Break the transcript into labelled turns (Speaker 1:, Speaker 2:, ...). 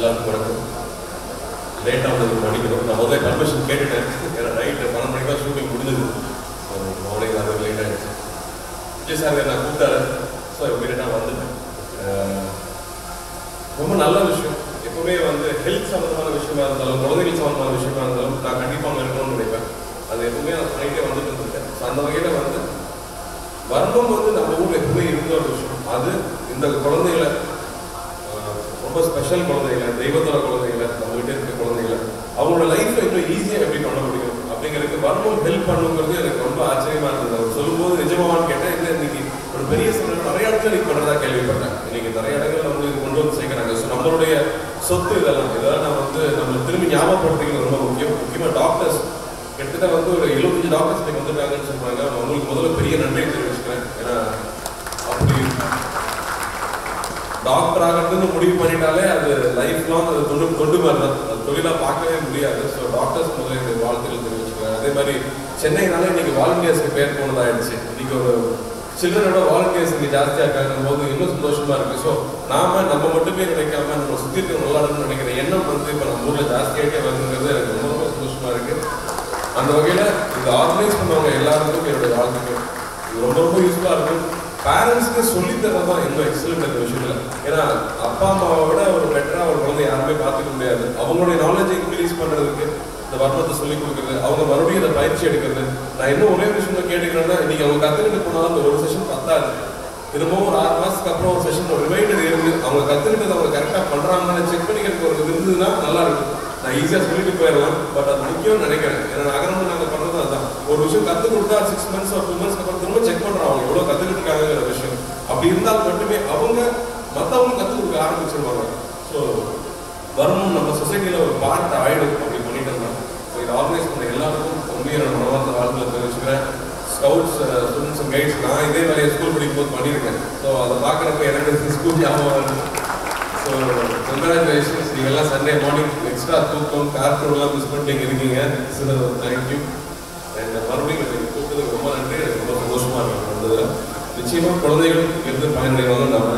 Speaker 1: எல்லாருக்கும் வணக்கம். லேட்டாக வந்து படிக்கணும். நான் முதல்ல பர்மிஷன் கேட்டுட்டேன். ஏன்னா நைட்டு 12 மணிக்கு தான் ஷூட்டிங் முடிஞ்சது. மார்னிங் அது லேட் ஆகிடுச்சு. விஜய் சார் நான் கூப்பிட்டாரு. ஸோ இமீடியட்டாக வந்துட்டேன். ரொம்ப நல்ல விஷயம். எப்பவுமே வந்து ஹெல்த் சம்மந்தமான விஷயமா இருந்தாலும், குழந்தைகள் சம்மந்தமான விஷயமா இருந்தாலும் நான் கண்டிப்பாக இருக்கணும்னு நினைப்பேன். அது எப்பவுமே நான் பண்ணிகிட்டே வந்துட்டு இருந்திருக்கேன். ஸோ அந்த வகையில் வந்து வர்ணம் வந்து நம்ம ஊரில் எப்பவுமே இருந்த ஒரு விஷயம். அது இந்த குழந்தைகளை ரொம்ப ஸ்பெஷல் குழந்தைகளை, தெய்வத்தோட குழந்தைகளை, நம்மகிட்ட இருக்க குழந்தைகளை அவங்களோட லைஃப்பை இன்னும் ஈஸியாக எப்படி பண்ண முடியும் அப்படிங்கிறதுக்கு வர்ணம் ஹெல்ப் பண்ணுங்கிறது எனக்கு ரொம்ப ஆச்சரியமா இருந்தது. அவர் சொல்லும்போது நிஜமாவான்னு கேட்டேன். இல்லை, இன்னைக்கு ஒரு பெரிய சம்பளம் நிறைய இடத்துல இன்னைக்கு பண்ணுறதா கேள்விப்பட்டேன். இன்னைக்கு நிறைய இடங்கள் நம்ம இது கொண்டு வந்து சேர்க்குறாங்க. ஸோ நம்மளுடைய சொத்து இதெல்லாம் நான் வந்து நம்ம திரும்பி ஞாபகப்படுத்திக்கிறது ரொம்ப முக்கியம். முக்கியமாக டாக்டர்ஸ் கிட்டத்தட்ட வந்து ஒரு 75 டாக்டர்ஸ் இன்னைக்கு வந்துட்டாங்கன்னு சொல்கிறாங்க. அவங்களுக்கு முதல்ல பெரிய நன்றியை தெரிவிச்சுக்கிறேன். ஏன்னா அப்படி டாக்டர் ஆகிறதுன்னு முடிவு பண்ணிட்டாலே அது லைஃப் லாங் அது கொண்டு வரலாம். அது தொழிலாக பார்க்கவே முடியாது. ஸோ டாக்டர்ஸ் முதல்ல என்னுடைய வாழ்த்துக்கள் தெரிவிச்சுக்கிறேன். அதே மாதிரி சென்னைனால இன்னைக்கு வாலண்டியர்ஸ்க்கு பேர் போனதாகிடுச்சு. இன்னைக்கு ஒரு சில்ட்ரனோட வாலண்டியர்ஸ் இங்கே ஜாஸ்தியாக இருக்காங்க போது இன்னும் சந்தோஷமா இருக்கு. ஸோ நம்ம மட்டுமே நினைக்காம நம்ம சுற்றி இருக்க நல்லா இருக்குன்னு நினைக்கிற எண்ணம் வந்து இப்போ நம்ம ஊரில் ஜாஸ்தியாகிட்டே வருங்கிறது எனக்கு ரொம்ப ரொம்ப சந்தோஷமா இருக்கு. அந்த வகையில் இந்த ஆர்கனைஸ் பண்ணுவாங்க எல்லாருக்கும் என்னுடைய வாழ்த்துக்கள். இது ரொம்ப ரொம்ப யூஸ்ஃபுல்லாக இருக்கும். பேரண்ட்ஸ்க்கு சொல்லித்தரது தான் இன்னும் எக்ஸலண்ட் இந்த விஷயத்தில். ஏன்னா அப்பா அம்மாவை விட ஒரு பெட்டராக ஒரு குழந்தை யாருமே பார்த்துக்க முடியாது. அவங்களுடைய நாலேஜை இன்க்ரீஸ் பண்ணுறதுக்கு இந்த வர்ணத்தை சொல்லிக் கொடுக்குறது, அவங்க மறுபடியும் இந்த பயிற்சி எடுக்கிறது. நான் இன்னும் ஒரே விஷயம் கேட்டுக்கிறேன்னா, இன்னைக்கு அவங்க கற்றுக்கிட்டு போனாலும் அந்த ஒரு செஷன் பத்தாது. திரும்பவும் ஒரு 6 மாதத்துக்கு அப்புறம் ஒரு செஷன் ஒரு ரிமைண்டர் இருந்து அவங்க கற்றுக்கிட்டது அவங்க கரெக்டாக பண்ணுறாங்கன்னு செக் பண்ணிக்கிறதுக்கு ஒரு இருந்ததுன்னா நல்லா இருக்கும். நான் ஈஸியாக சொல்லிட்டு போயிடலாம். பட் அது முக்கியம்னு நினைக்கிறேன். ஏன்னா நகரம் நாங்கள் பண்ணுறது அதுதான். ஒரு விஷயம் கற்றுக் கொடுத்தா 6 மந்த்ஸ் ஒரு 2 மந்த்ஸ்க்கு அப்புறம் திரும்ப செக் பண்ணுறோம் அவங்க எவ்வளோ கற்றுக்கிட்டு இருக்காங்கிற விஷயம். அப்படி இருந்தால் மட்டுமே அவங்க மற்றவங்க கற்றுக் கொடுக்க ஆரம்பிச்சிருவாங்க. ஸோ வரணும் நம்ம சொசைட்டியில் ஒரு பார்ட் ஆகிடும் அப்படி பண்ணிட்டோம்னா. ஸோ இதை ஆர்கனைஸ் பண்ண எல்லாருக்கும் உண்மையான மனவார்ந்த வாழ்க்கையில் தெரிவிச்சுக்கிறேன். ஸ்கவுட்ஸ் ஸ்டூடெண்ட்ஸ் அண்ட் கைட்ஸ் நான் இதே வேலையை ஸ்கூல் படிக்கும்போது பண்ணியிருக்கேன். ஸோ அதை பார்க்குறப்ப எனக்கு ஸ்கூல் ஞாபகம் இருக்கு. So congratulations. நீங்கள் எல்லாம் சண்டே மார்னிங் எக்ஸ்ட்ரா தூக்கம் கார்ட்டூன்லாம் மிஸ் பண்ணிட்டு இருக்கீங்க. So thank you. அண்ட் மறுபடியும் கூப்பிட்டதுக்கு ரொம்ப நன்றி. எனக்கு ரொம்ப சந்தோஷமாக இருக்கும். நிச்சயமாக குழந்தைகள் இருந்து பயனடைவாங்க நம்ம